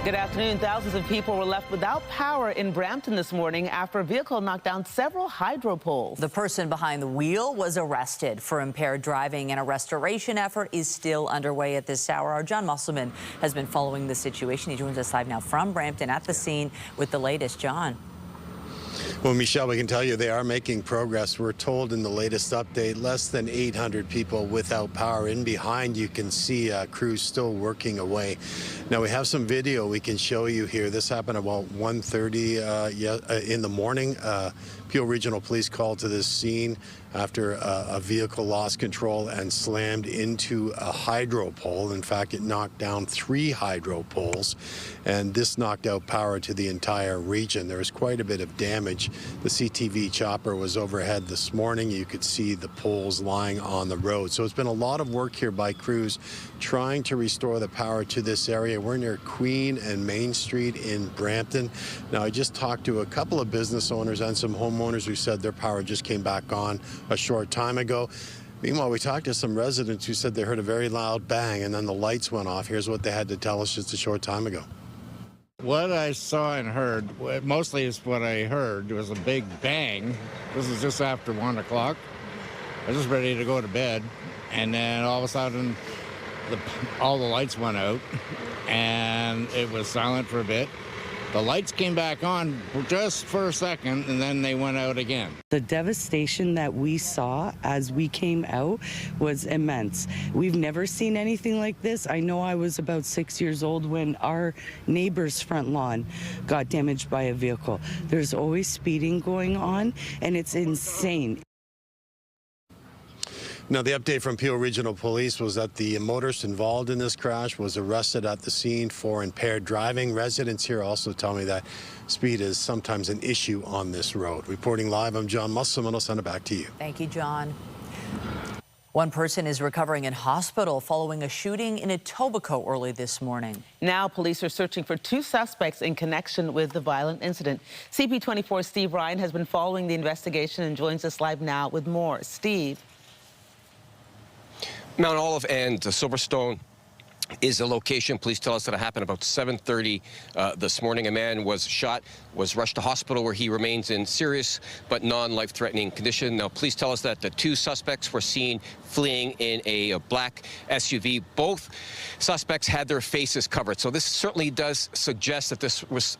Good afternoon. Thousands of people were left without power in Brampton this morning after a vehicle knocked down several hydro poles. The person behind the wheel was arrested for impaired driving, and a restoration effort is still underway at this hour. Our John Musselman has been following the situation. He joins us live now from Brampton at the scene with the latest. John. Well, Michelle, we can tell you they are making progress. We're told in the latest update, less than 800 people without power. In behind, you can see crews still working away. Now, we have some video we can show you here. This happened about 1:30 in the morning. Peel Regional Police called to this scene after a vehicle lost control and slammed into a hydro pole. In fact, it knocked down 3 hydro poles, and this knocked out power to the entire region. There was quite a bit of damage. The CTV chopper was overhead this morning. You could see the poles lying on the road. So it's been a lot of work here by crews trying to restore the power to this area. We're near Queen and Main Street in Brampton. Now, I just talked to a couple of business owners and some homeowners who said their power just came back on a short time ago. Meanwhile, we talked to some residents who said they heard a very loud bang and then the lights went off. Here's what they had to tell us just a short time ago. What I saw and heard, mostly is what I heard, was a big bang. This is just after 1 o'clock. I was just ready to go to bed, and then all of a sudden, all the lights went out, and it was silent for a bit. The lights came back on just for a second, and then they went out again. The devastation that we saw as we came out was immense. We've never seen anything like this. I know I was about 6 years old when our neighbor's front lawn got damaged by a vehicle. There's always speeding going on, and it's insane. Now, the update from Peel Regional Police was that the motorist involved in this crash was arrested at the scene for impaired driving. Residents here also tell me that speed is sometimes an issue on this road. Reporting live, I'm John Musselman. I'll send it back to you. Thank you, John. One person is recovering in hospital following a shooting in Etobicoke early this morning. Now, police are searching for 2 suspects in connection with the violent incident. CP24's Steve Ryan has been following the investigation and joins us live now with more. Steve. Mount Olive and Silverstone is the location. Police tell us that it happened about 7:30 this morning. A man was shot, was rushed to hospital where he remains in serious but non-life-threatening condition. Now, police tell us that the 2 suspects were seen fleeing in a black SUV. Both suspects had their faces covered. So this certainly does suggest that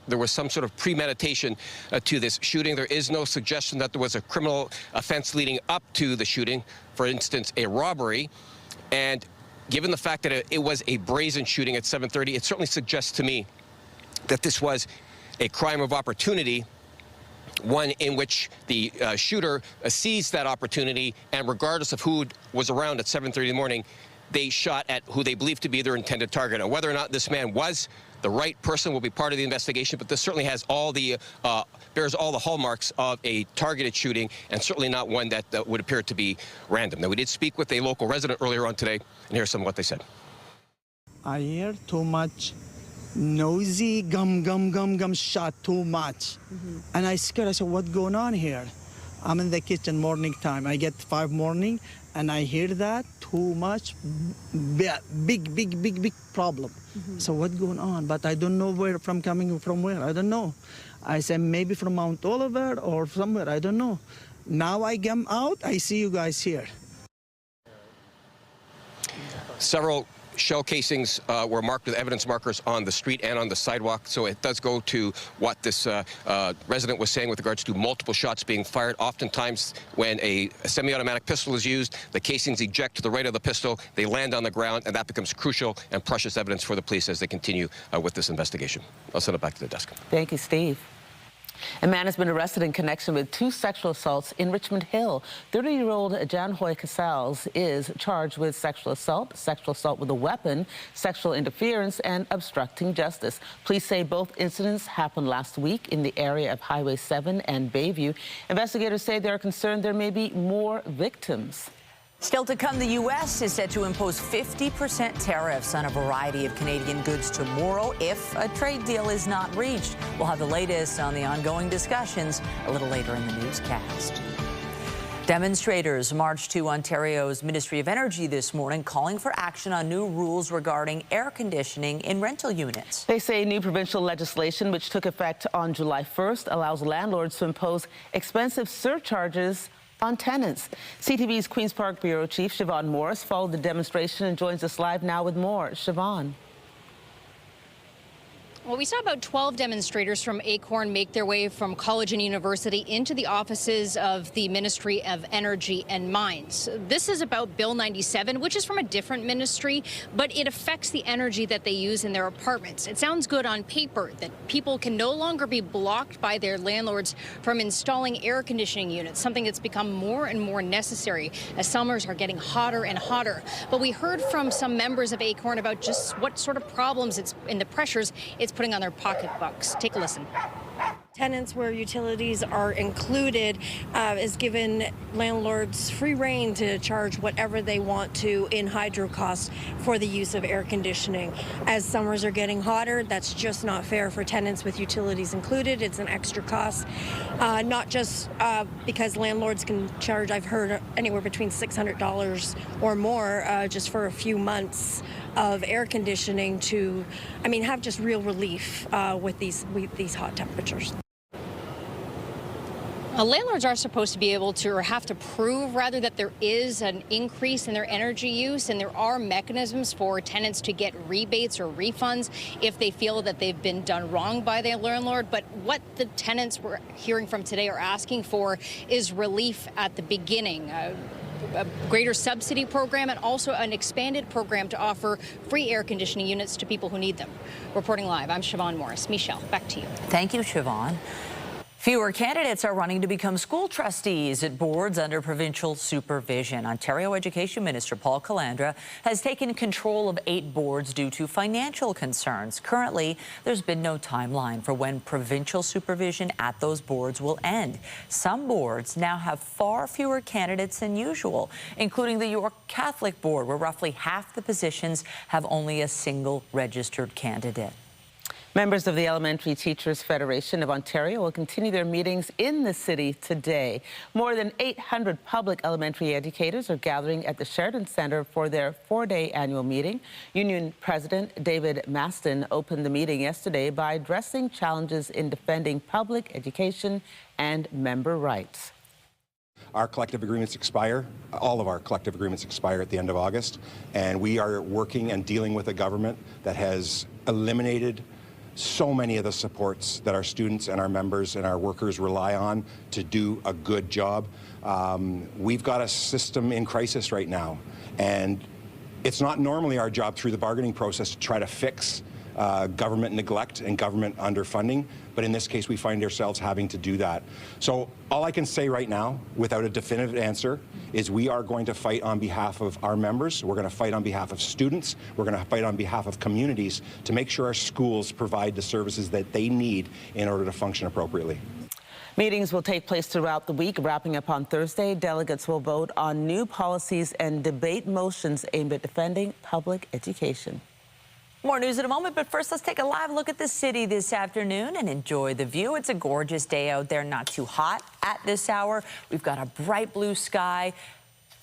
there was some sort of premeditation to this shooting. There is no suggestion that there was a criminal offense leading up to the shooting, for instance, a robbery. And given the fact that it was a brazen shooting at 7:30, it certainly suggests to me that this was a crime of opportunity, one in which the shooter seized that opportunity, and regardless of who was around at 7:30 in the morning, they shot at who they believed to be their intended target. Now, whether or not this man was the right person will be part of the investigation, but this certainly has all the bears all the hallmarks of a targeted shooting, and certainly not one that would appear to be random. Now, we did speak with a local resident earlier on today, and here's some of what they said. I hear too much noisy gum shot too much, and I scared. I said, "What's going on here?" I'm in the kitchen morning time. I get 5 morning, and I hear that too much, big problem. So what's going on? But I don't know where coming from where. I don't know. I said maybe from Mount Oliver or somewhere. I don't know. Now I come out. I see you guys here. Several shell casings were marked with evidence markers on the street and on the sidewalk, so it does go to what this resident was saying with regards to multiple shots being fired. Oftentimes, when a semi-automatic pistol is used, the casings eject to the right of the pistol, they land on the ground, and that becomes crucial and precious evidence for the police as they continue with this investigation. I'll send it back to the desk. Thank you, Steve. A man has been arrested in connection with 2 sexual assaults in Richmond Hill. 30-year-old Janhoy Casals is charged with sexual assault with a weapon, sexual interference, and obstructing justice. Police say both incidents happened last week in the area of Highway 7 and Bayview. Investigators say they are concerned there may be more victims. Still to come, the U.S. is set to impose 50% tariffs on a variety of Canadian goods tomorrow if a trade deal is not reached. We'll have the latest on the ongoing discussions a little later in the newscast. Demonstrators marched to Ontario's Ministry of Energy this morning, calling for action on new rules regarding air conditioning in rental units. They say new provincial legislation, which took effect on July 1st, allows landlords to impose expensive surcharges on tenants. CTV's Queen's Park Bureau Chief Siobhan Morris followed the demonstration and joins us live now with more. Siobhan. Well, we saw about 12 demonstrators from ACORN make their way from college and university into the offices of the Ministry of Energy and Mines. This is about Bill 97, which is from a different ministry, but it affects the energy that they use in their apartments. It sounds good on paper that people can no longer be blocked by their landlords from installing air conditioning units, something that's become more and more necessary as summers are getting hotter and hotter. But we heard from some members of ACORN about just what sort of problems it's and the pressures it's putting on their pocketbooks. Take a listen. Tenants where utilities are included is given landlords free rein to charge whatever they want to in hydro costs for the use of air conditioning. As summers are getting hotter, that's just not fair for tenants with utilities included. It's an extra cost, not just because landlords can charge, I've heard, anywhere between $600 or more just for a few months of air conditioning to, have just real relief with these hot temperatures. Landlords are supposed to be able to, or have to prove rather, that there is an increase in their energy use, and there are mechanisms for tenants to get rebates or refunds if they feel that they've been done wrong by their landlord. But what the tenants we're hearing from today are asking for is relief at the beginning. A greater subsidy program and also an expanded program to offer free air conditioning units to people who need them. Reporting live, I'm Siobhan Morris. Michelle, back to you. Thank you, Siobhan. Fewer candidates are running to become school trustees at boards under provincial supervision. Ontario Education Minister Paul Calandra has taken control of 8 boards due to financial concerns. Currently, there's been no timeline for when provincial supervision at those boards will end. Some boards now have far fewer candidates than usual, including the York Catholic Board, where roughly half the positions have only a single registered candidate. Members of the Elementary Teachers Federation of Ontario will continue their meetings in the city today. More than 800 public elementary educators are gathering at the Sheridan Centre for their 4-day annual meeting. Union President David Maston opened the meeting yesterday by addressing challenges in defending public education and member rights. Our collective agreements expire. All of our collective agreements expire at the end of August, and we are working and dealing with a government that has eliminated so many of the supports that our students and our members and our workers rely on to do a good job. We've got a system in crisis right now, and it's not normally our job through the bargaining process to try to fix government neglect and government underfunding, but in this case we find ourselves having to do that. So all I can say right now, without a definitive answer, is we are going to fight on behalf of our members, we're going to fight on behalf of students, we're going to fight on behalf of communities to make sure our schools provide the services that they need in order to function appropriately. Meetings will take place throughout the week. Wrapping up on Thursday, delegates will vote on new policies and debate motions aimed at defending public education. More news in a moment, but first let's take a live look at the city this afternoon and enjoy the view. It's a gorgeous day out there, not too hot at this hour. We've got a bright blue sky.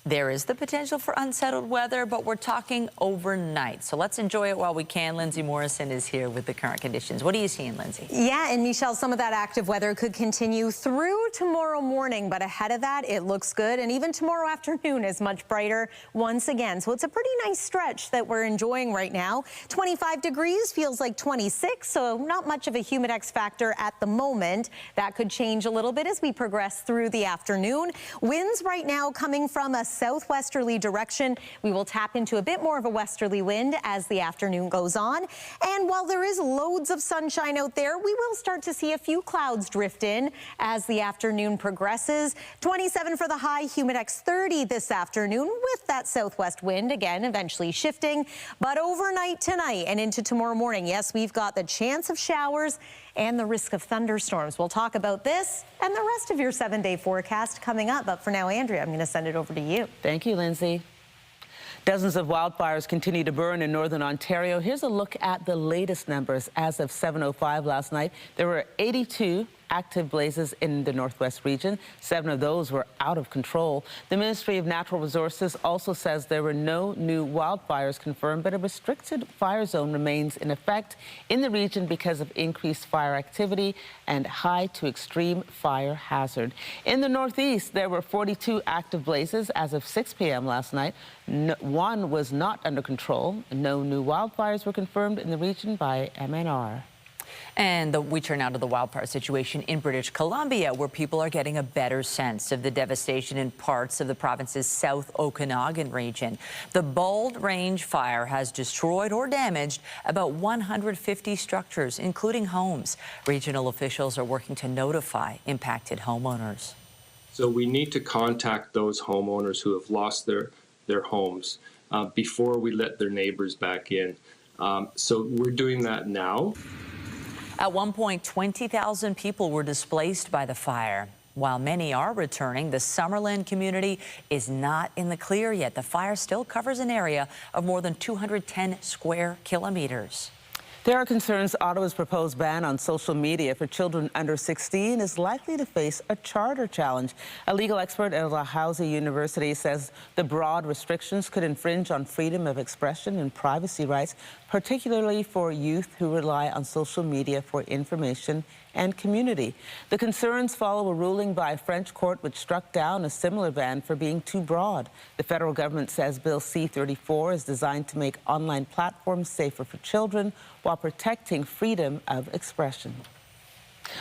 There is the potential for unsettled weather, but we're talking overnight. So let's enjoy it while we can. Lindsay Morrison is here with the current conditions. What are you seeing, Lindsay? Yeah, and Michelle, some of that active weather could continue through tomorrow morning, but ahead of that, it looks good. And even tomorrow afternoon is much brighter once again. So it's a pretty nice stretch that we're enjoying right now. 25 degrees feels like 26, so not much of a humidex factor at the moment. That could change a little bit as we progress through the afternoon. Winds right now coming from a southwesterly direction. We will tap into a bit more of a westerly wind as the afternoon goes on. And while there is loads of sunshine out there, we will start to see a few clouds drift in as the afternoon progresses. 27 for the high, humidex 30 this afternoon with that southwest wind again eventually shifting. But overnight tonight and into tomorrow morning, yes, we've got the chance of showers and the risk of thunderstorms. We'll talk about this and the rest of your 7-day forecast coming up. But for now, Andrea, I'm going to send it over to you. Thank you, Lindsay. Dozens of wildfires continue to burn in northern Ontario. Here's a look at the latest numbers. As of 7:05 last night, there were 82 active blazes in the Northwest region. 7 of those were out of control. The Ministry of Natural Resources also says there were no new wildfires confirmed, but a restricted fire zone remains in effect in the region because of increased fire activity and high to extreme fire hazard. In the Northeast, there were 42 active blazes as of 6 p.m. last night. One was not under control. No new wildfires were confirmed in the region by MNR. And we turn now to the wildfire situation in British Columbia, where people are getting a better sense of the devastation in parts of the province's South Okanagan region. The Bald Range fire has destroyed or damaged about 150 structures, including homes. Regional officials are working to notify impacted homeowners. So we need to contact those homeowners who have lost their homes before we let their neighbors back in. So we're doing that now. At one point, 20,000 people were displaced by the fire. While many are returning, the Summerlin community is not in the clear yet. The fire still covers an area of more than 210 square kilometers. There are concerns Ottawa's proposed ban on social media for children under 16 is likely to face a charter challenge. A legal expert at Dalhousie University says the broad restrictions could infringe on freedom of expression and privacy rights, particularly for youth who rely on social media for information and community. The concerns follow a ruling by a French court which struck down a similar ban for being too broad. The federal government says Bill C-34 is designed to make online platforms safer for children while protecting freedom of expression.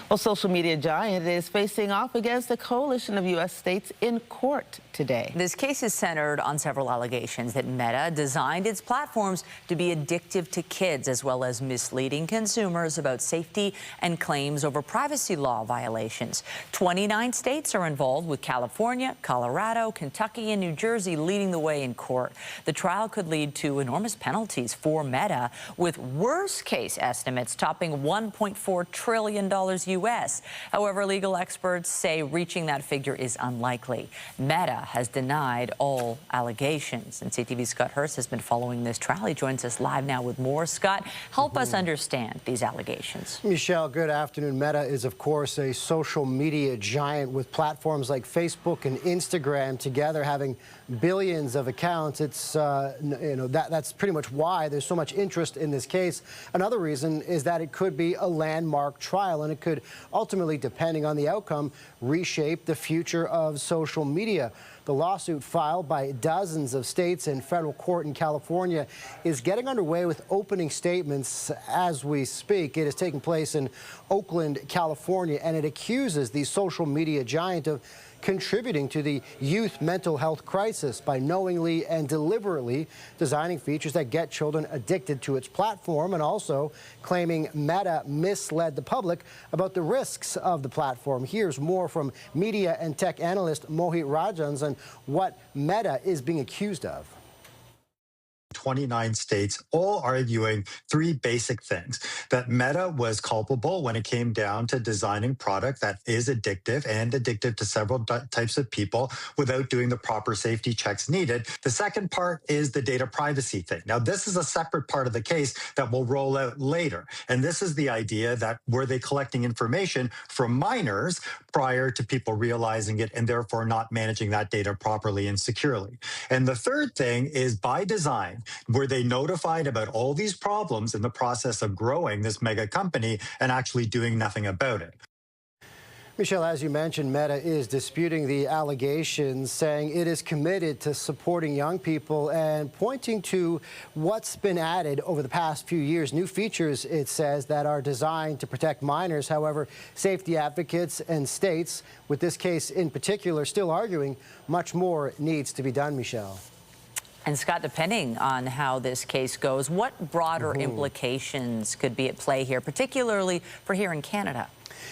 Well, social media giant is facing off against a coalition of U.S. states in court today. This case is centered on several allegations that Meta designed its platforms to be addictive to kids, as well as misleading consumers about safety and claims over privacy law violations. 29 states are involved, with California, Colorado, Kentucky, and New Jersey leading the way in court. The trial could lead to enormous penalties for Meta, with worst-case estimates topping $1.4 trillion U.S. However, legal experts say reaching that figure is unlikely. Meta has denied all allegations. And CTV's Scott Hurst has been following this trial. He joins us live now with more. Scott, help us understand these allegations. Michelle, good afternoon. Meta is, of course, a social media giant with platforms like Facebook and Instagram together having billions of accounts. It's, that's pretty much why there's so much interest in this case. Another reason is that it could be a landmark trial, and it could ultimately, depending on the outcome, reshape the future of social media. The lawsuit filed by dozens of states and federal court in California is getting underway with opening statements as we speak. It is taking place in Oakland, California, and it accuses the social media giant of contributing to the youth mental health crisis by knowingly and deliberately designing features that get children addicted to its platform, and also claiming Meta misled the public about the risks of the platform. Here's more from media and tech analyst Mohit Rajans on what Meta is being accused of. 29 states all arguing three basic things: that Meta was culpable when it came down to designing product that is addictive and addictive to several types of people without doing the proper safety checks needed. The second part is the data privacy thing. Now, this is a separate part of the case that will roll out later. And this is the idea that were they collecting information from minors prior to people realizing it and therefore not managing that data properly and securely. And the third thing is, by design, were they notified about all these problems in the process of growing this mega company and actually doing nothing about it? Michelle, as you mentioned, Meta is disputing the allegations, saying it is committed to supporting young people and pointing to what's been added over the past few years. New features, it says, that are designed to protect minors. However, safety advocates and states, with this case in particular, still arguing much more needs to be done, Michelle. And Scott, depending on how this case goes, what broader implications could be at play here, particularly for here in Canada?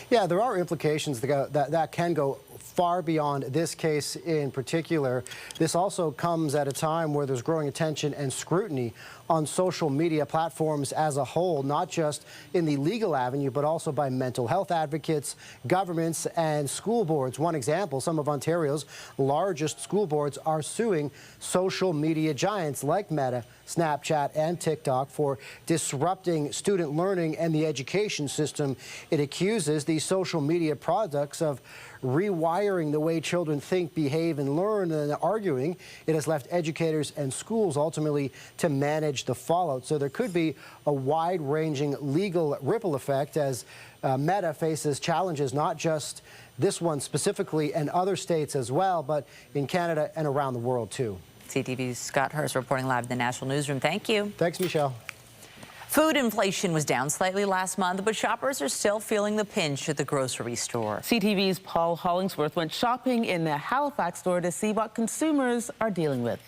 Yeah, there are implications that can go far beyond this case in particular. This also comes at a time where there's growing attention and scrutiny on social media platforms as a whole, not just in the legal avenue, but also by mental health advocates, governments, and school boards. One example, some of Ontario's largest school boards are suing social media giants like Meta, Snapchat, and TikTok for disrupting student learning and the education system. It accuses these social media products of rewiring the way children think, behave, and learn, and arguing it has left educators and schools ultimately to manage the fallout. So there could be a wide-ranging legal ripple effect as Meta faces challenges, not just this one specifically and other states as well, but in Canada and around the world too. CTV's Scott Hurst reporting live in the National Newsroom. Thank you. Thanks, Michelle. Food inflation was down slightly last month, but shoppers are still feeling the pinch at the grocery store. CTV's Paul Hollingsworth went shopping in the Halifax store to see what consumers are dealing with.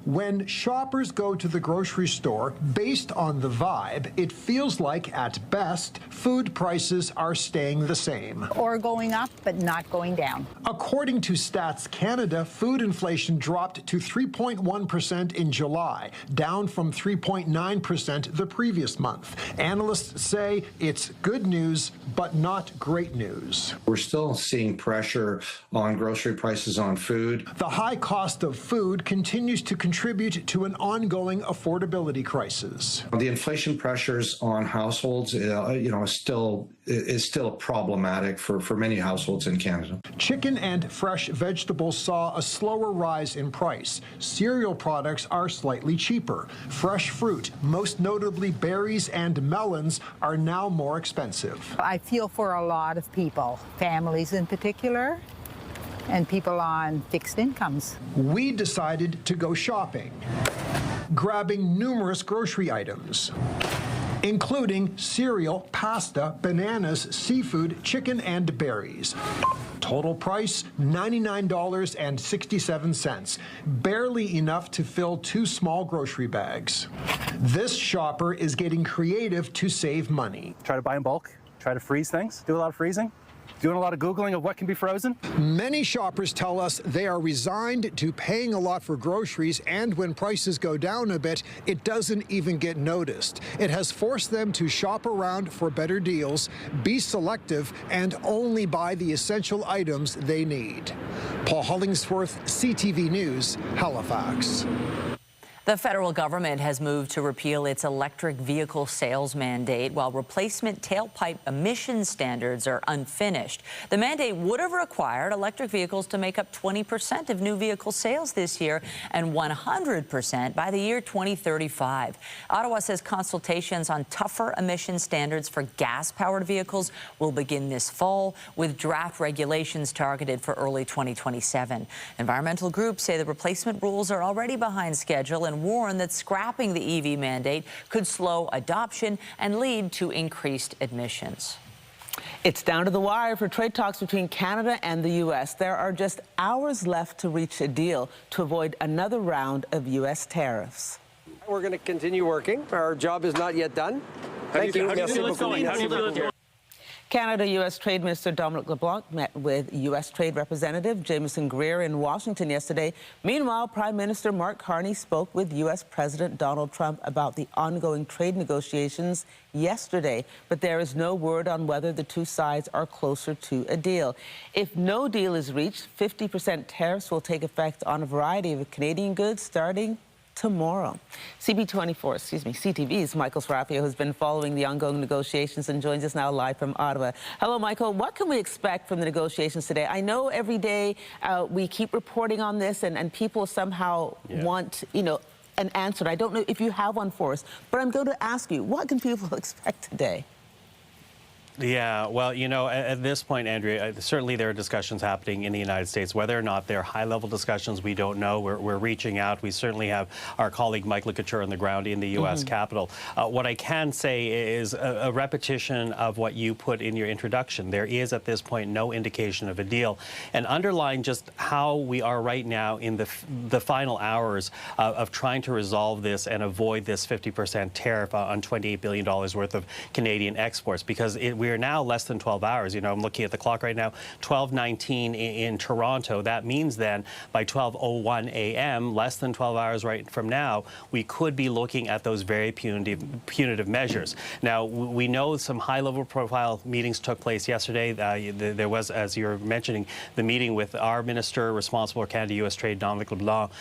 When shoppers go to the grocery store, based on the vibe, it feels like, at best, food prices are staying the same. Or going up, but not going down. According to Stats Canada, food inflation dropped to 3.1% in July, down from 3.9% the previous month. Analysts say it's good news, but not great news. We're still seeing pressure on grocery prices on food. The high cost of food continues to contribute to an ongoing affordability crisis. The inflation pressures on households, is still problematic for many households in Canada. Chicken and fresh vegetables saw a slower rise in price. Cereal products are slightly cheaper. Fresh fruit, most notably berries and melons, are now more expensive. I feel for a lot of people, families in particular, and people on fixed incomes. We decided to go shopping, grabbing numerous grocery items, including cereal, pasta, bananas, seafood, chicken, and berries. Total price, $99.67, barely enough to fill 2 small grocery bags. This shopper is getting creative to save money. Try to buy in bulk, try to freeze things, do a lot of freezing. Doing a lot of Googling of what can be frozen? Many shoppers tell us they are resigned to paying a lot for groceries, and when prices go down a bit, it doesn't even get noticed. It has forced them to shop around for better deals, be selective, and only buy the essential items they need. Paul Hollingsworth, CTV News, Halifax. The federal government has moved to repeal its electric vehicle sales mandate while replacement tailpipe emission standards are unfinished. The mandate would have required electric vehicles to make up 20% of new vehicle sales this year and 100% by the year 2035. Ottawa says consultations on tougher emission standards for gas-powered vehicles will begin this fall, with draft regulations targeted for early 2027. Environmental groups say the replacement rules are already behind schedule and warn that scrapping the EV mandate could slow adoption and lead to increased emissions. It's down to the wire for trade talks between Canada and the U.S. There are just hours left to reach a deal to avoid another round of U.S. tariffs. We're going to continue working. Our job is not yet done. Thank you. Canada-U.S. Trade Minister Dominic LeBlanc met with U.S. Trade Representative Jameson Greer in Washington yesterday. Meanwhile, Prime Minister Mark Carney spoke with U.S. President Donald Trump about the ongoing trade negotiations yesterday, but there is no word on whether the two sides are closer to a deal. If no deal is reached, 50% tariffs will take effect on a variety of Canadian goods starting tomorrow. CTV's Michael Serafio has been following the ongoing negotiations and joins us now live from Ottawa. Hello, Michael. What can we expect from the negotiations today? I know every day we keep reporting on this and people somehow want, an answer. I don't know if you have one for us, but I'm going to ask you, what can people expect today? Yeah, well, at this point, Andrea, certainly there are discussions happening in the United States. Whether or not they're high-level discussions, we don't know. We're reaching out. We certainly have our colleague Mike LeCouture on the ground in the U.S. Capitol. What I can say is a repetition of what you put in your introduction. There is, at this point, no indication of a deal. And underlying just how we are right now in the final hours of trying to resolve this and avoid this 50% tariff on $28 billion worth of Canadian exports, because we're we are now less than 12 hours. You know, I'm looking at the clock right now, 12:19 in Toronto. That means then by 12:01 a.m., less than 12 hours right from now, we could be looking at those very punitive measures. Now, we know some high-level profile meetings took place yesterday. There was, as you're mentioning, the meeting with our minister responsible for Canada-U.S. trade, Dominic LeBlanc,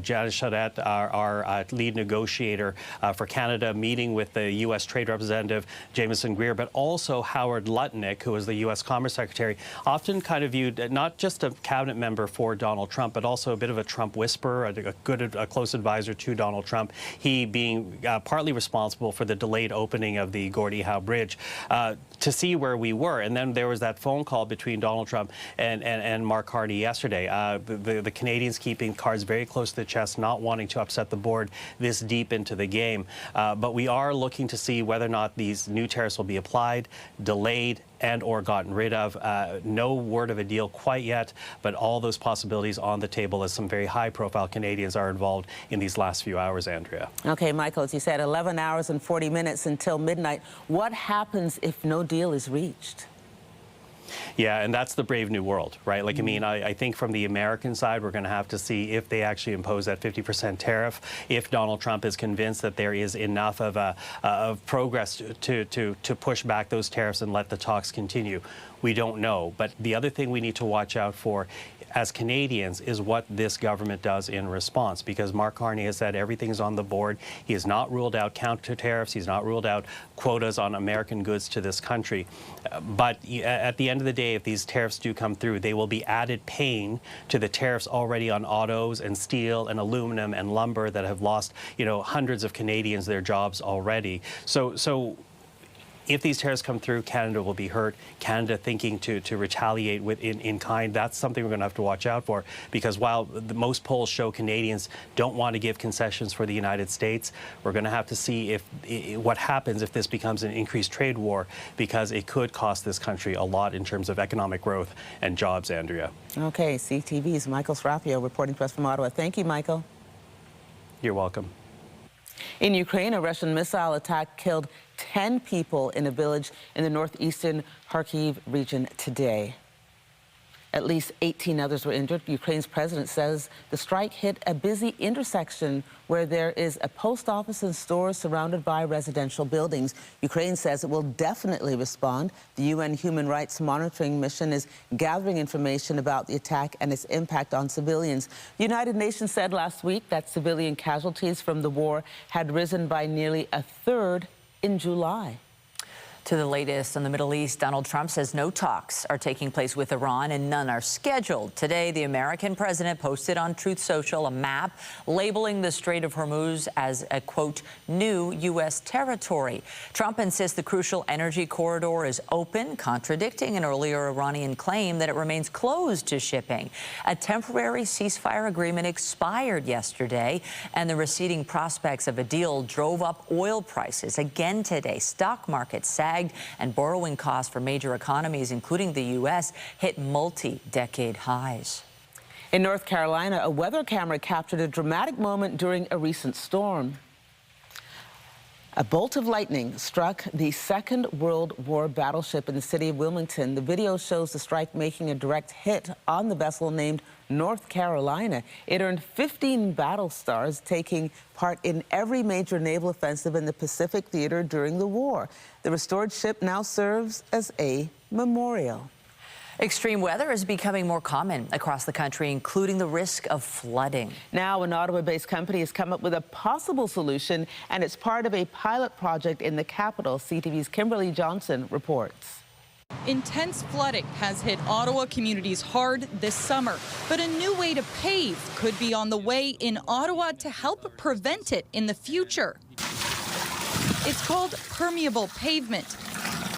Janice Charette, our lead negotiator for Canada, meeting with the U.S. Trade Representative Jamieson Greer, but also Howard Lutnick, who is the U.S. Commerce Secretary, often kind of viewed not just a cabinet member for Donald Trump, but also a bit of a Trump whisperer, a close advisor to Donald Trump, he being partly responsible for the delayed opening of the Gordie Howe Bridge, to see where we were. And then there was that phone call between Donald Trump and Mark Carney yesterday. The Canadians keeping cards very close to the chest, not wanting to upset the board this deep into the game. But we are looking to see whether or not these new tariffs will be applied, delayed, and or gotten rid of. No word of a deal quite yet, but all those possibilities on the table as some very high-profile Canadians are involved in these last few hours, Andrea. Okay, Michael, as you said, 11 hours and 40 minutes until midnight. What happens if no deal is reached? Yeah, and that's the brave new world, right? Like, I mean, I think from the American side, we're going to have to see if they actually impose that 50% tariff, if Donald Trump is convinced that there is enough of progress to push back those tariffs and let the talks continue. We don't know. But the other thing we need to watch out for as Canadians is what this government does in response, because Mark Carney has said everything's on the board. He has not ruled out counter tariffs. He's not ruled out quotas on American goods to this country. But at the end of the day, if these tariffs do come through, they will be added pain to the tariffs already on autos and steel and aluminum and lumber that have lost, you know, hundreds of Canadians their jobs already. So if these tariffs come through, Canada will be hurt. Canada thinking to retaliate in kind, that's something we're going to have to watch out for, because while most polls show Canadians don't want to give concessions for the United States, we're going to have to see what happens if this becomes an increased trade war, because it could cost this country a lot in terms of economic growth and jobs, Andrea. Okay, CTV's Michael Srapio reporting to us from Ottawa. Thank you, Michael. You're welcome. In Ukraine, a Russian missile attack killed 10 people in a village in the northeastern Kharkiv region today. At least 18 others were injured. Ukraine's president says the strike hit a busy intersection where there is a post office and stores surrounded by residential buildings. Ukraine says it will definitely respond. The UN Human Rights Monitoring Mission is gathering information about the attack and its impact on civilians. The United Nations said last week that civilian casualties from the war had risen by nearly a third in July. To the latest on the Middle East, Donald Trump says no talks are taking place with Iran and none are scheduled. Today, the American president posted on Truth Social a map labeling the Strait of Hormuz as a, quote, new U.S. territory. Trump insists the crucial energy corridor is open, contradicting an earlier Iranian claim that it remains closed to shipping. A temporary ceasefire agreement expired yesterday, and the receding prospects of a deal drove up oil prices again today. Stock markets sagged, and borrowing costs for major economies, including the U.S., hit multi-decade highs. In North Carolina, a weather camera captured a dramatic moment during a recent storm. A bolt of lightning struck the Second World War battleship in the city of Wilmington. The video shows the strike making a direct hit on the vessel named North Carolina. It earned 15 battle stars, taking part in every major naval offensive in the Pacific theater during the war. The restored ship now serves as a memorial. Extreme weather is becoming more common across the country, including the risk of flooding. Now, an Ottawa-based company has come up with a possible solution, and it's part of a pilot project in the capital. CTV's Kimberly Johnson reports. Intense flooding has hit Ottawa communities hard this summer, but a new way to pave could be on the way in Ottawa to help prevent it in the future. It's called permeable pavement.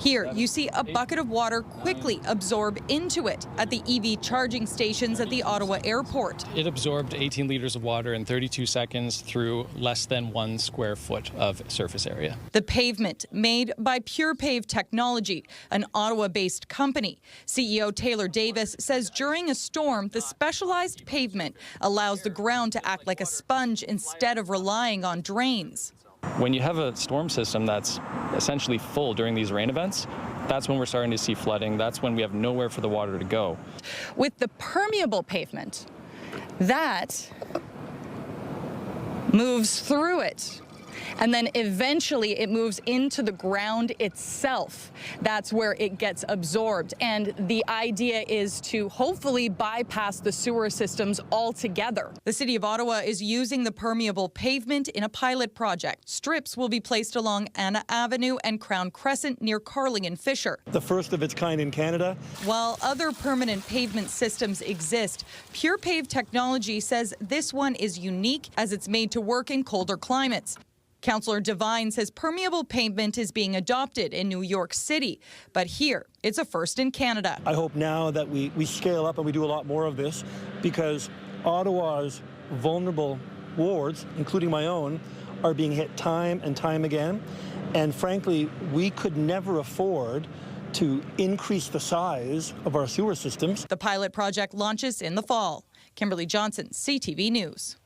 Here, you see a bucket of water quickly absorb into it at the EV charging stations at the Ottawa airport. It absorbed 18 liters of water in 32 seconds through less than 1 square foot of surface area. The pavement, made by Pure Pave Technology, an Ottawa-based company. CEO Taylor Davis says during a storm, the specialized pavement allows the ground to act like a sponge instead of relying on drains. When you have a storm system that's essentially full during these rain events, that's when we're starting to see flooding. That's when we have nowhere for the water to go. With the permeable pavement, that moves through it. And then eventually it moves into the ground itself. That's where it gets absorbed. And the idea is to hopefully bypass the sewer systems altogether. The City of Ottawa is using the permeable pavement in a pilot project. Strips will be placed along Anna Avenue and Crown Crescent near Carling and Fisher. The first of its kind in Canada. While other permanent pavement systems exist, Pure Pave Technology says this one is unique as it's made to work in colder climates. Councillor Devine says permeable pavement is being adopted in New York City, but here it's a first in Canada. I hope now that we scale up and we do a lot more of this, because Ottawa's vulnerable wards, including my own, are being hit time and time again. And frankly, we could never afford to increase the size of our sewer systems. The pilot project launches in the fall. Kimberly Johnson, CTV News.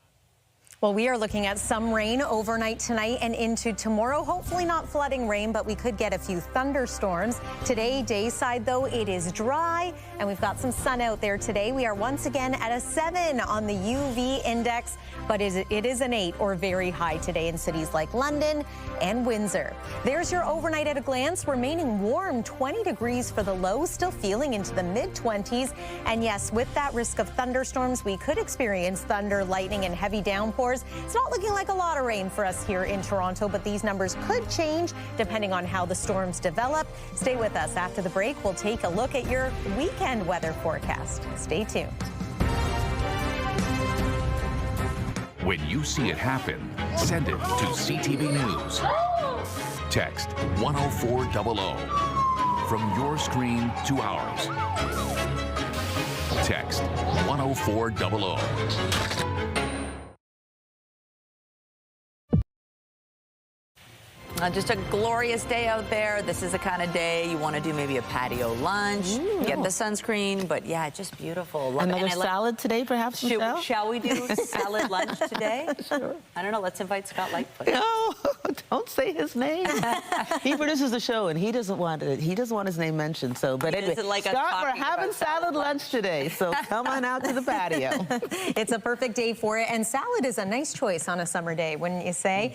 Well, we are looking at some rain overnight tonight and into tomorrow. Hopefully not flooding rain, but we could get a few thunderstorms. Today, dayside, though, it is dry, and we've got some sun out there today. We are once again at a 7 on the UV index, but it is an 8 or very high today in cities like London and Windsor. There's your overnight at a glance. Remaining warm, 20 degrees for the low, still feeling into the mid-20s. And yes, with that risk of thunderstorms, we could experience thunder, lightning, and heavy downpours. It's not looking like a lot of rain for us here in Toronto, but these numbers could change depending on how the storms develop. Stay with us. After the break, we'll take a look at your weekend weather forecast. Stay tuned. When you see it happen, send it to CTV News. Text 10400 from your screen to ours. Text 10400. Just a glorious day out there. This is the kind of day you want to do maybe a patio lunch, get the sunscreen, but yeah, just beautiful. Love Another it. salad today, perhaps, Michelle? Shall we do salad lunch today? Sure. I don't know. Let's invite Scott Lightfoot. No, don't say his name. He produces the show, and he doesn't want it. He doesn't want his name mentioned. So, but anyway, like Scott, we're having salad lunch today, so come on out to the patio. It's a perfect day for it, and salad is a nice choice on a summer day, wouldn't you say?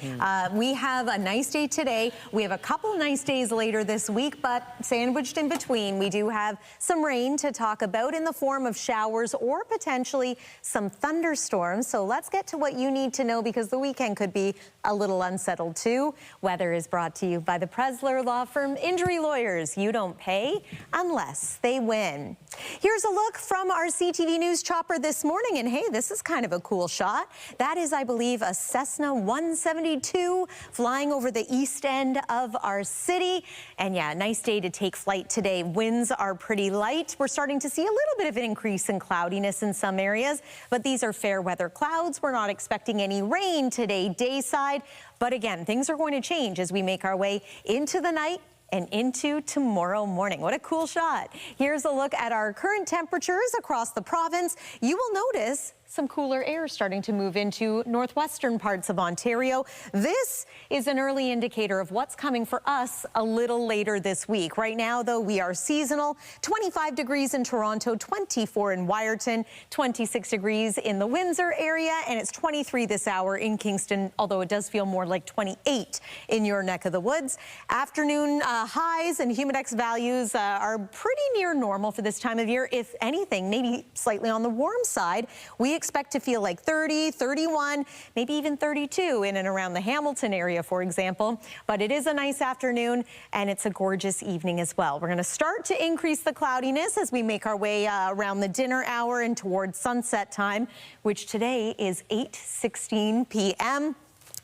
We have a nice day today. We have a couple nice days later this week, but sandwiched in between, we do have some rain to talk about in the form of showers or potentially some thunderstorms. So let's get to what you need to know, because the weekend could be a little unsettled too. Weather is brought to you by the Presler Law Firm Injury Lawyers. You don't pay unless they win. Here's a look from our CTV News chopper this morning, and hey, this is kind of a cool shot. That is, I believe, a Cessna 172 flying over the east end of our city. And yeah, nice day to take flight today. Winds are pretty light. We're starting to see a little bit of an increase in cloudiness in some areas, but these are fair weather clouds. We're not expecting any rain today dayside, but again, things are going to change as we make our way into the night and into tomorrow morning. What a cool shot. Here's a look at our current temperatures across the province. You will notice some cooler air starting to move into northwestern parts of Ontario. This is an early indicator of what's coming for us a little later this week. Right now, though, we are seasonal. 25 degrees in Toronto, 24 in Wyerton, 26 degrees in the Windsor area, and it's 23 this hour in Kingston, although it does feel more like 28 in your neck of the woods. Afternoon highs and humidex values are pretty near normal for this time of year. If anything, maybe slightly on the warm side. We expect to feel like 30, 31, maybe even 32 in and around the Hamilton area, for example. But it is a nice afternoon, and it's a gorgeous evening as well. We're going to start to increase the cloudiness as we make our way around the dinner hour and towards sunset time, which today is 8:16 p.m.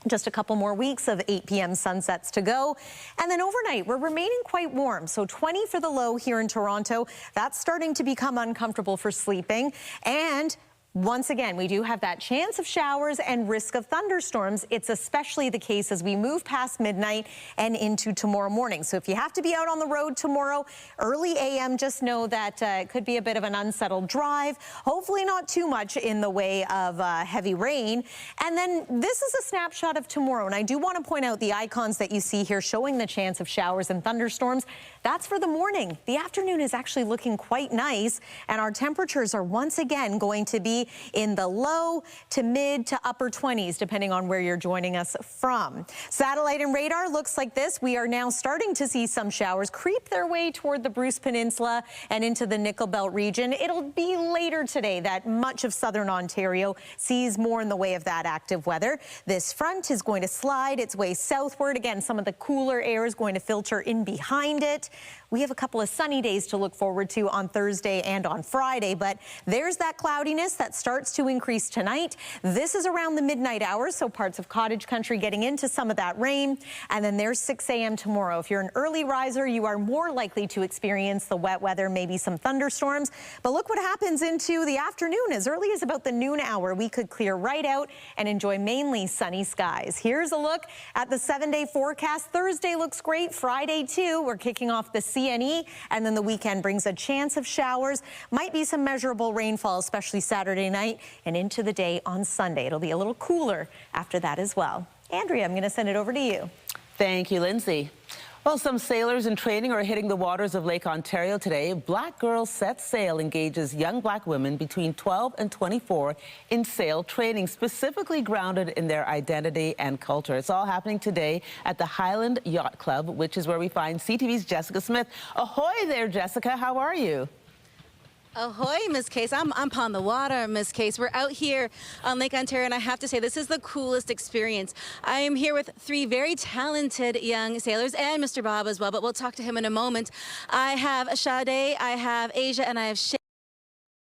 Just a couple more weeks of 8 p.m. sunsets to go. And then overnight, we're remaining quite warm. So 20 for the low here in Toronto. That's starting to become uncomfortable for sleeping. And Once again, we do have that chance of showers and risk of thunderstorms. It's especially the case as we move past midnight and into tomorrow morning. So if you have to be out on the road tomorrow, early a.m., just know that it could be a bit of an unsettled drive. Hopefully not too much in the way of heavy rain. And then this is a snapshot of tomorrow. And I do want to point out the icons that you see here showing the chance of showers and thunderstorms. That's for the morning. The afternoon is actually looking quite nice. And our temperatures are once again going to be in the low to mid to upper 20s, depending on where you're joining us from. Satellite and radar looks like this. We are now starting to see some showers creep their way toward the Bruce Peninsula and into the Nickel Belt region. It'll be later today that much of southern Ontario sees more in the way of that active weather. This front is going to slide its way southward. Again, some of the cooler air is going to filter in behind it. We have a couple of sunny days to look forward to on Thursday and on Friday, but there's that cloudiness that starts to increase tonight. This is around the midnight hours, so parts of cottage country getting into some of that rain. And then there's 6 a.m. tomorrow. If you're an early riser, you are more likely to experience the wet weather, maybe some thunderstorms. But look what happens into the afternoon. As early as about the noon hour, we could clear right out and enjoy mainly sunny skies. Here's a look at the 7-day forecast. Thursday looks great. Friday, too. We're kicking off the CNE, and then the weekend brings a chance of showers. Might be some measurable rainfall, especially Saturday night and into the day on Sunday. It'll be a little cooler after that as well. Andrea, I'm going to send it over to you. Thank you, Lindsay. Well, some sailors in training are hitting the waters of Lake Ontario today. Black Girls Set Sail engages young black women between 12 and 24 in sail training, specifically grounded in their identity and culture. It's all happening today at the Highland Yacht Club, which is where we find CTV's Jessica Smith. Ahoy there, Jessica. How are you? Ahoy, Miss Case. I'm on the water, Miss Case. We're out here on Lake Ontario, and I have to say, this is the coolest experience. I am here with 3 very talented young sailors, and Mr. Bob as well, but we'll talk to him in a moment. I have Sade, I have Asia, and I have Shay,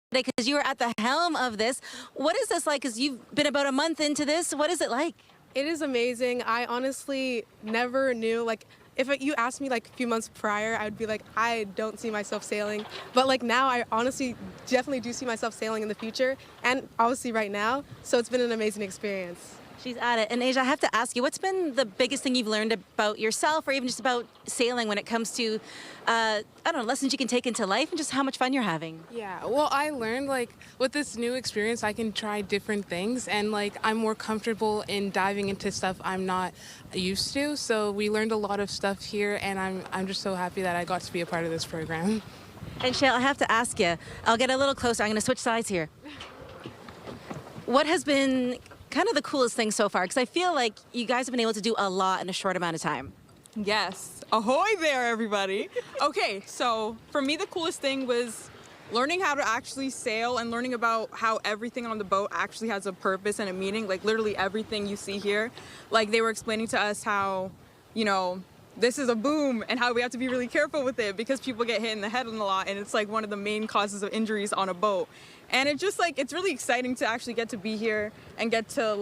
because you are at the helm of this. What is this like? Because you've been about a month into this. What is it like? It is amazing. I honestly never knew, if you asked me a few months prior, I would be like, I don't see myself sailing. But now I honestly definitely do see myself sailing in the future, and obviously right now. So it's been an amazing experience. She's at it. And Asia, I have to ask you, what's been the biggest thing you've learned about yourself, or even just about sailing when it comes to, I don't know, lessons you can take into life and just how much fun you're having? Yeah, well, I learned with this new experience, I can try different things, and I'm more comfortable in diving into stuff I'm not used to. So we learned a lot of stuff here, and I'm just so happy that I got to be a part of this program. And Shale, I have to ask you, I'll get a little closer. I'm going to switch sides here. What has been kind of the coolest thing so far? Because I feel like you guys have been able to do a lot in a short amount of time. Yes. Ahoy there, everybody. Okay, so for me, the coolest thing was learning how to actually sail and learning about how everything on the boat actually has a purpose and a meaning. Literally everything you see here. They were explaining to us how, this is a boom and how we have to be really careful with it because people get hit in the head a lot, and it's one of the main causes of injuries on a boat. And it's just it's really exciting to actually get to be here and get to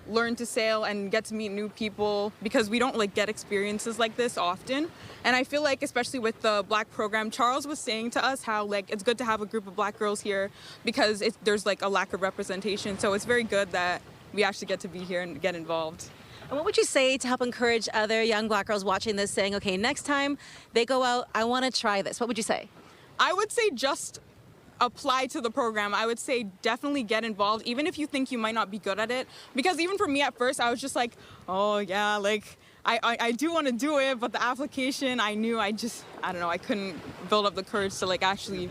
learn to sail and get to meet new people, because we don't get experiences like this often. And I feel especially with the Black program, Charles was saying to us how it's good to have a group of Black girls here because there's a lack of representation. So it's very good that we actually get to be here and get involved. And what would you say to help encourage other young Black girls watching this saying, okay, next time they go out, I want to try this? What would you say? I would say just apply to the program. I would say definitely get involved, even if you think you might not be good at it. Because even for me at first, I was just oh yeah, I do want to do it, but the application, I knew I don't know, I couldn't build up the courage to actually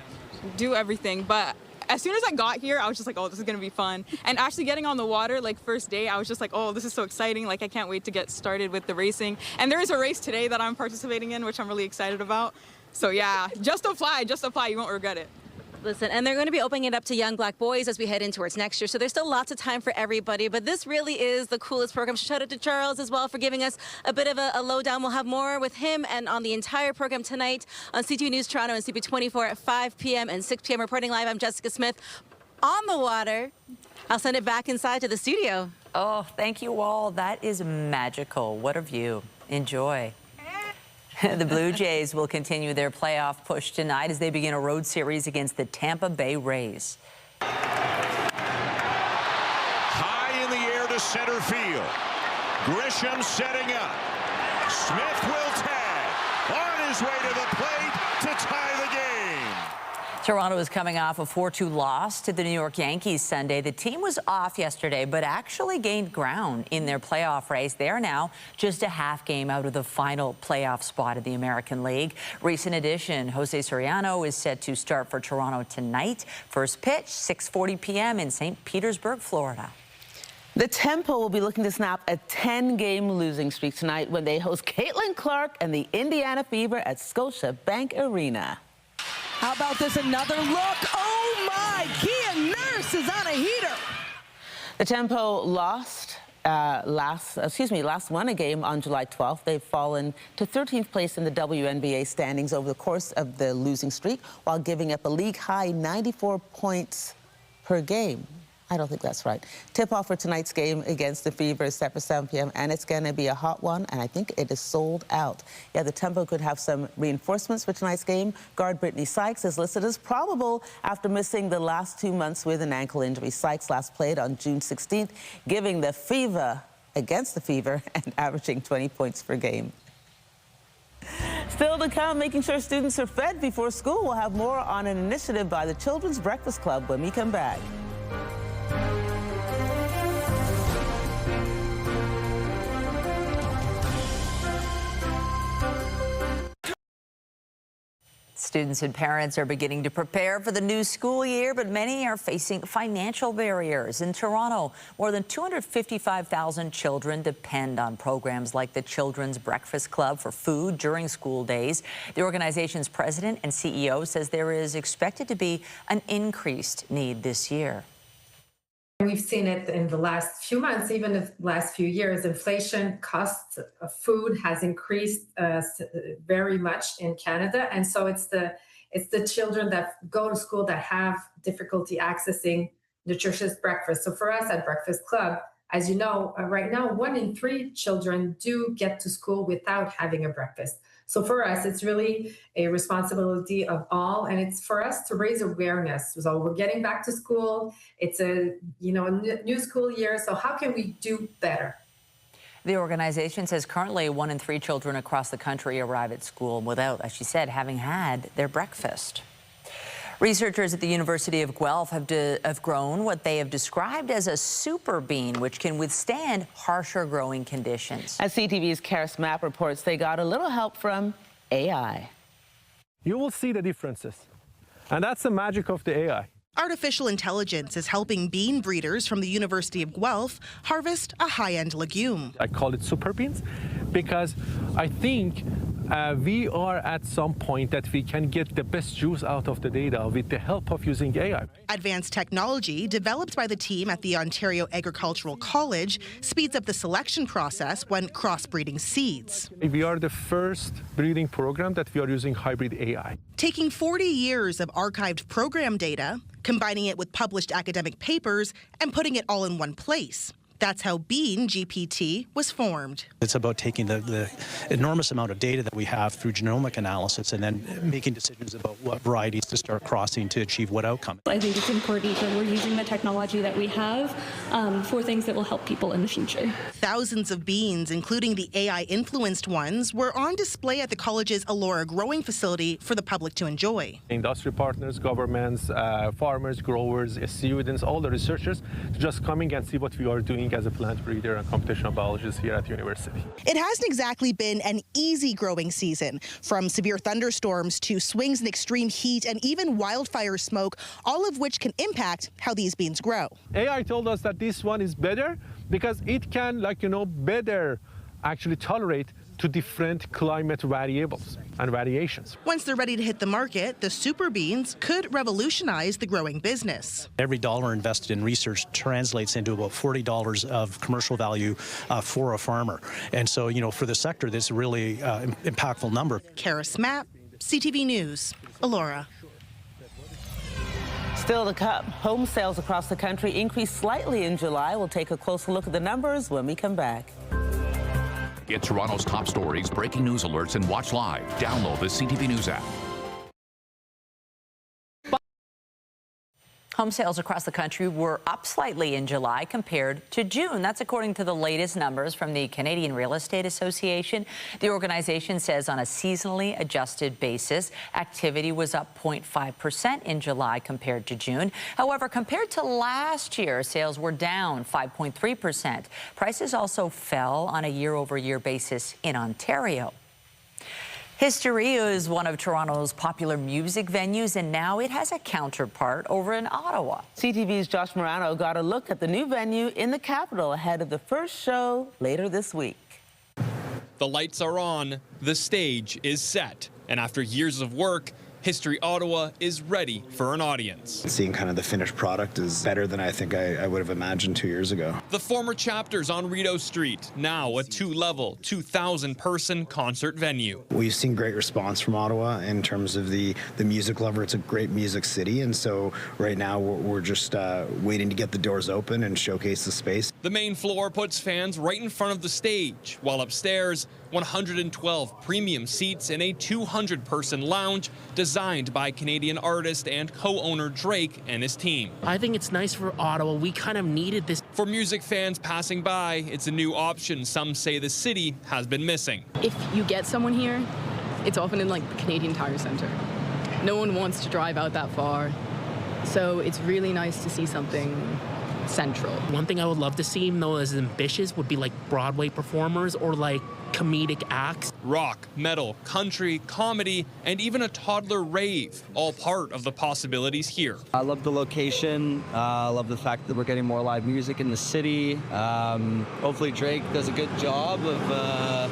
do everything. But as soon as I got here, I was just oh, this is gonna be fun. And actually getting on the water, first day, I was just oh, this is so exciting. I can't wait to get started with the racing. And there is a race today that I'm participating in, which I'm really excited about. So yeah, just apply, you won't regret it. Listen, and they're going to be opening it up to young Black boys as we head in towards next year. So there's still lots of time for everybody, but this really is the coolest program. Shout out to Charles as well for giving us a bit of a lowdown. We'll have more with him and on the entire program tonight on CTV News Toronto and CP24 at 5 p.m. and 6 p.m. Reporting live, I'm Jessica Smith on the water. I'll send it back inside to the studio. Oh, thank you all. That is magical. What a view. Enjoy. The Blue Jays will continue their playoff push tonight as they begin a road series against the Tampa Bay Rays. to center field. Grisham setting up. Smith will tag. On his way to the plate to tie the game. Toronto is coming off a 4-2 loss to the New York Yankees Sunday. The team was off yesterday, but actually gained ground in their playoff race. They're now just a half game out of the final playoff spot of the American League. Recent addition, Jose Soriano is set to start for Toronto tonight. First pitch, 6:40 p.m. in St. Petersburg, Florida. The Tempo will be looking to snap a 10-game losing streak tonight when they host Caitlin Clark and the Indiana Fever at Scotiabank Arena. How about this? Another look. Oh, my. Kia Nurse is on a heater. The Tempo last won a game on July 12th. They've fallen to 13th place in the WNBA standings over the course of the losing streak, while giving up a league-high 94 points per game. I don't think that's right. Tip-off for tonight's game against the Fever is set for 7 p.m., and it's going to be a hot one, and I think it is sold out. Yeah, the Tempo could have some reinforcements for tonight's game. Guard Brittany Sykes is listed as probable after missing the last 2 months with an ankle injury. Sykes last played on June 16th, giving the Fever against the Fever and averaging 20 points per game. Still to come, making sure students are fed before school. We'll have more on an initiative by the Children's Breakfast Club when we come back. Students and parents are beginning to prepare for the new school year, but many are facing financial barriers. In Toronto, more than 255,000 children depend on programs like the Children's Breakfast Club for food during school days. The organization's president and CEO says there is expected to be an increased need this year. We've seen it in the last few months, even the last few years. Inflation, costs of food has increased very much in Canada, and so it's the children that go to school that have difficulty accessing nutritious breakfast. So for us at Breakfast Club, as you know, right now 1 in 3 children do get to school without having a breakfast. So for us, it's really a responsibility of all, and it's for us to raise awareness. So we're getting back to school. It's a new school year. So how can we do better? The organization says currently 1 in 3 children across the country arrive at school without, as she said, having had their breakfast. Researchers at the University of Guelph have grown what they have described as a super bean, which can withstand harsher growing conditions. As CTV's Karis Mapp reports, they got a little help from AI. You will see the differences, and that's the magic of the AI. Artificial intelligence is helping bean breeders from the University of Guelph harvest a high-end legume. I call it super beans because I think we are at some point that we can get the best juice out of the data with the help of using AI. Advanced technology developed by the team at the Ontario Agricultural College speeds up the selection process when crossbreeding seeds. We are the first breeding program that we are using hybrid AI. Taking 40 years of archived program data, combining it with published academic papers, and putting it all in one place. That's how Bean GPT was formed. It's about taking the enormous amount of data that we have through genomic analysis and then making decisions about what varieties to start crossing to achieve what outcome. I think it's important that we're using the technology that we have for things that will help people in the future. Thousands of beans, including the AI-influenced ones, were on display at the college's Elora growing facility for the public to enjoy. Industry partners, governments, farmers, growers, students, all the researchers just coming and see what we are doing as a plant breeder and computational biologist here at the university. It hasn't exactly been an easy growing season. From severe thunderstorms to swings in extreme heat and even wildfire smoke, all of which can impact how these beans grow. AI told us that this one is better because it can, better actually tolerate to different climate variables and variations. Once they're ready to hit the market, the super beans could revolutionize the growing business. Every dollar invested in research translates into about $40 of commercial value for a farmer. And so, for the sector, this is a really impactful number. Karis Mapp, CTV News, Elora. Still to come, home sales across the country increased slightly in July. We'll take a closer look at the numbers when we come back. Get Toronto's top stories, breaking news alerts, and watch live. Download the CTV News app. Home sales across the country were up slightly in July compared to June. That's according to the latest numbers from the Canadian Real Estate Association. The organization says on a seasonally adjusted basis, activity was up 0.5% in July compared to June. However, compared to last year, sales were down 5.3%. Prices also fell on a year-over-year basis in Ontario. History is one of Toronto's popular music venues, and now it has a counterpart over in Ottawa. CTV's Josh Morano got a look at the new venue in the capital ahead of the first show later this week. The lights are on, the stage is set, and after years of work, History Ottawa is ready for an audience. Seeing kind of the finished product is better than I think I would have imagined 2 years ago. The former Chapters on Rideau Street, now a two-level, 2,000-person concert venue. We've seen great response from Ottawa in terms of the music lover. It's a great music city, and so right now we're just waiting to get the doors open and showcase the space. The main floor puts fans right in front of the stage, while upstairs, 112 premium seats in a 200-person lounge designed by Canadian artist and co-owner Drake and his team. I think it's nice for Ottawa. We kind of needed this. For music fans passing by, it's a new option some say the city has been missing. If you get someone here, it's often in like the Canadian Tire Centre. No one wants to drive out that far, so it's really nice to see something central. One thing I would love to see, even though as ambitious, would be like Broadway performers or like comedic acts. Rock, metal, country, comedy, and even a toddler rave, all part of the possibilities here. I love the location. I love the fact that we're getting more live music in the city. Hopefully Drake does a good job of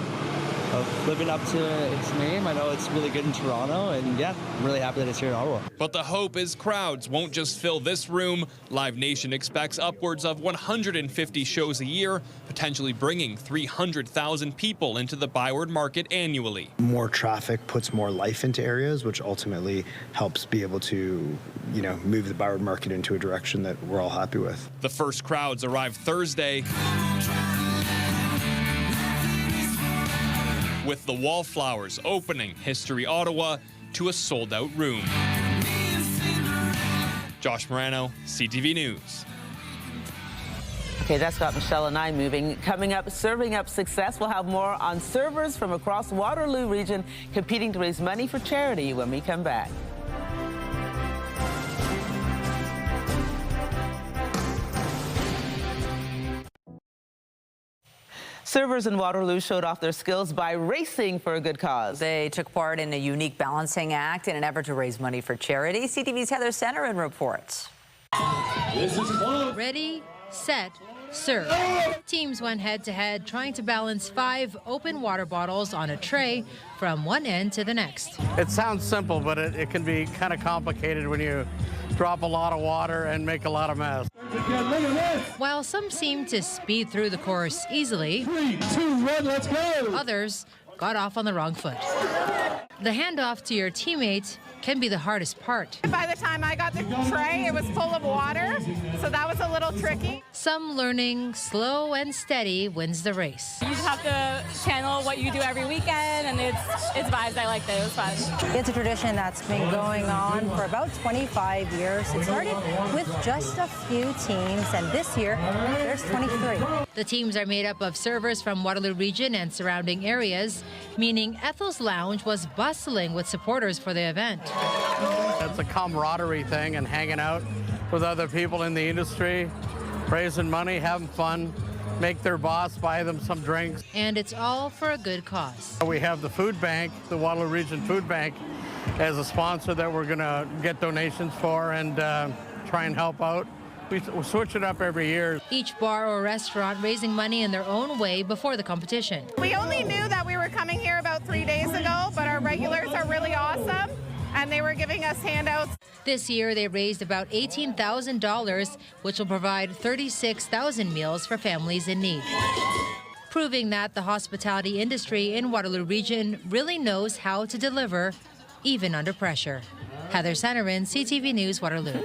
living up to its name. I know it's really good in Toronto, and yeah, I'm really happy that it's here in Ottawa. But the hope is crowds won't just fill this room. Live Nation expects upwards of 150 shows a year, potentially bringing 300,000 people into the Byward Market annually. More traffic puts more life into areas, which ultimately helps be able to, move the Byward Market into a direction that we're all happy with. The first crowds arrive Thursday, with the Wildfires opening History Ottawa to a sold-out room. Josh Morano, CTV News. Okay, that's got Michelle and I moving. Coming up, Serving Up Success. We'll have more on servers from across the Waterloo region competing to raise money for charity when we come back. Servers in Waterloo showed off their skills by racing for a good cause. They took part in a unique balancing act in an effort to raise money for charity. CTV's Heather Centerin reports. This is close. Ready, set, serve. Teams went head-to-head trying to balance 5 open water bottles on a tray from one end to the next. It sounds simple, but it can be kind of complicated when you drop a lot of water and make a lot of mess. While some seemed to speed through the course easily, 3, 2, 1, let's go! Others got off on the wrong foot. The handoff to your teammate can be the hardest part. By the time I got the tray, it was full of water, so that was a little tricky. Some learning slow and steady wins the race. You just have to channel what you do every weekend, and it's vibes. I liked it. It was fun. It's a tradition that's been going on for about 25 years. It started with just a few teams, and this year there's 23. The teams are made up of servers from Waterloo region and surrounding areas, meaning Ethel's Lounge was bustling with supporters for the event. It's a camaraderie thing and hanging out with other people in the industry, raising money, having fun, make their boss buy them some drinks. And it's all for a good cause. We have the food bank, the Waterloo Region Food Bank, as a sponsor that we're going to get donations for and try and help out. We switch it up every year. Each bar or restaurant raising money in their own way before the competition. We only knew that we were coming here about 3 days ago, but our regulars are really awesome, and they were giving us handouts. This year, they raised about $18,000, which will provide 36,000 meals for families in need. Proving that the hospitality industry in Waterloo region really knows how to deliver, even under pressure. Heather Centerin, CTV News, Waterloo.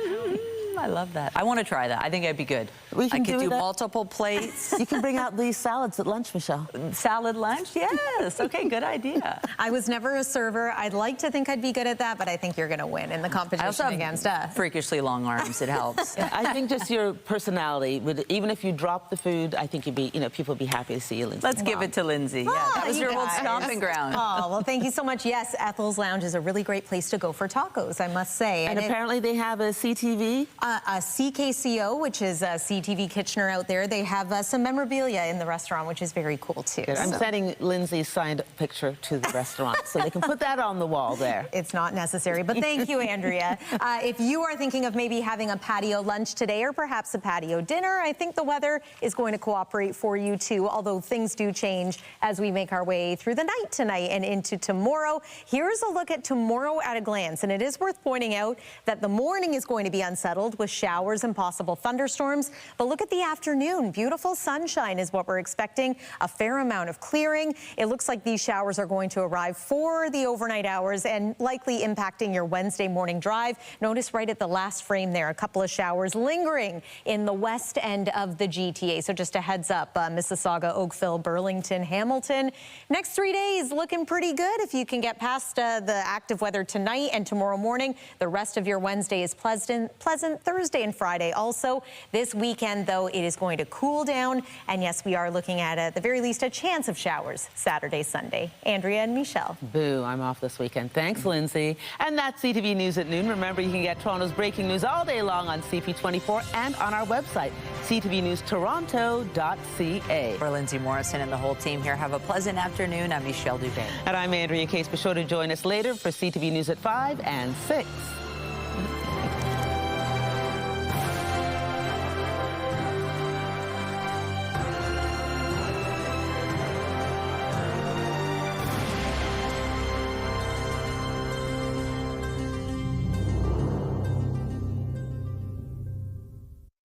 I love that. I want to try that. I think I'd be good. We can I could do that. multiple plates. You can bring out these salads at lunch, Michelle. Salad lunch? Yes. Okay, good idea. I was never a server. I'd like to think I'd be good at that, but I think you're going to win in the competition I also have against us. freakishly long arms. It helps. I think just your personality would, even if you drop the food, I think you'd be, people would be happy to see you, Lindsay. Let's give it to Lindsay. Yeah, that was your old stomping ground. Oh, well, thank you so much. Yes, Ethel's Lounge is a really great place to go for tacos, I must say. And apparently they have a CTV? A CKCO, which is a CTV Kitchener out there. They have some memorabilia in the restaurant, which is very cool, too. Good. I'm sending Lindsay's signed picture to the restaurant, so they can put that on the wall there. It's not necessary, but thank you, Andrea. If you are thinking of maybe having a patio lunch today or perhaps a patio dinner, I think the weather is going to cooperate for you, too, although things do change as we make our way through the night tonight and into tomorrow. Here's a look at tomorrow at a glance, and it is worth pointing out that the morning is going to be unsettled with showers and possible thunderstorms, but look at the afternoon. Beautiful sunshine is what we're expecting, a fair amount of clearing. It looks like these showers are going to arrive for the overnight hours and likely impacting your Wednesday morning drive. Notice right at the last frame there, a couple of showers lingering in the west end of the GTA. So just a heads up, Mississauga, Oakville, Burlington, Hamilton. Next 3 days looking pretty good if you can get past the active weather tonight and tomorrow morning. The rest of your Wednesday is pleasant Thursday and Friday also. This weekend, though, it is going to cool down. And yes, we are looking at the very least a chance of showers Saturday, Sunday. Andrea and Michelle. Boo, I'm off this weekend. Thanks, Lindsay. And that's CTV News at noon. Remember, you can get Toronto's breaking news all day long on CP24 and on our website, ctvnewstoronto.ca. For Lindsay Morrison and the whole team here, have a pleasant afternoon. I'm Michelle Dubé. And I'm Andrea Case. Be sure to join us later for CTV News at 5 and 6.